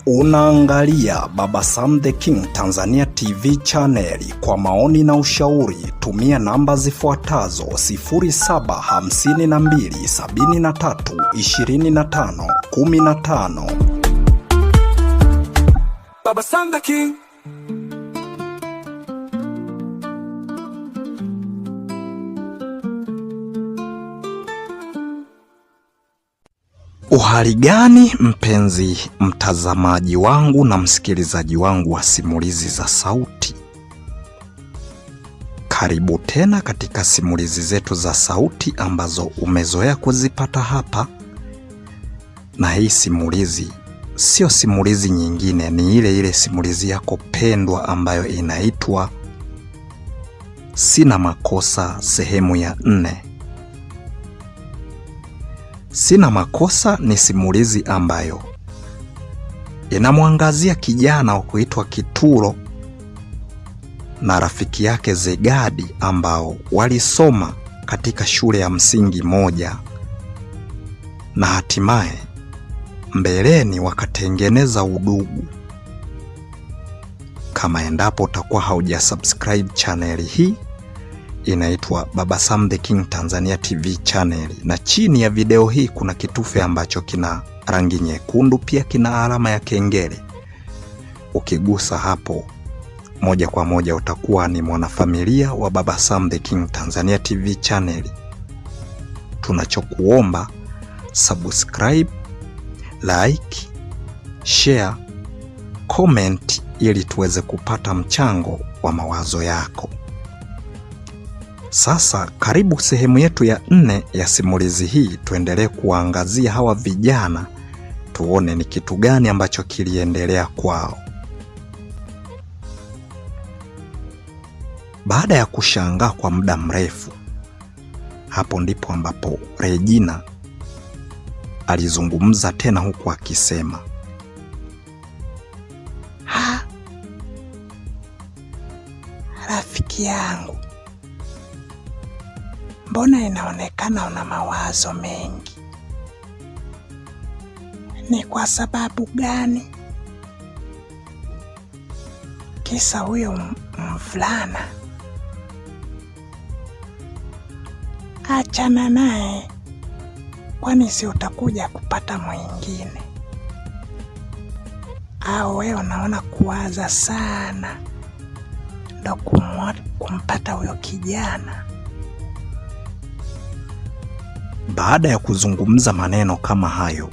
Unaangalia Baba Sam the King Tanzania TV channel. Kwa maoni na ushauri tumia namba zifuatazo 0752732515. Baba Sam the King. Uhali gani mpenzi mtazamaji wangu na msikilizaji wangu wa simulizi za sauti. Karibu tena katika simulizi zetu za sauti ambazo umezoea kuzipata hapa. Na hii simulizi sio simulizi nyingine, ni ile ile simulizi yako pendwa ambayo inaitwa Sina Makosa sehemu ya 4. Sina Makosa ni simulizi ambayo inamwangazia kijana wa kuitwa Kituro na rafiki yake Zegadi ambao walisoma katika shule ya msingi moja, na hatimaye mbeleni wakatengeneza udugu. Kama endapo utakuwa haujasubscribe channel hii, inaitwa Baba Sam the King Tanzania TV channel, na chini ya video hii kuna kitufe ambacho kina rangi nyekundu, pia kina alama ya kengele. Ukigusa hapo moja kwa moja utakuwa ni mwanafamilia wa Baba Sam the King Tanzania TV channel. Tunachokuomba subscribe, like, share, comment ili tuweze kupata mchango wa mawazo yako. Sasa karibu sehemu yetu ya 4 ya simulizi hii, tuendelee kuangazia hawa vijana, tuone ni kitu gani ambacho kiliendelea kwao. Baada ya kushangaa kwa muda mrefu, hapo ndipo ambapo Regina alizungumza tena huku akisema, rafiki yangu, mbona inaonekana una mawazo mengi? Ni kwa sababu gani? Kisa huyo mvulana? Achana naye, kwani si utakuja kupata mwingine? Au wewe unaona kuwaza sana ndo kumpata huyo kijana? Baada ya kuzungumza maneno kama hayo,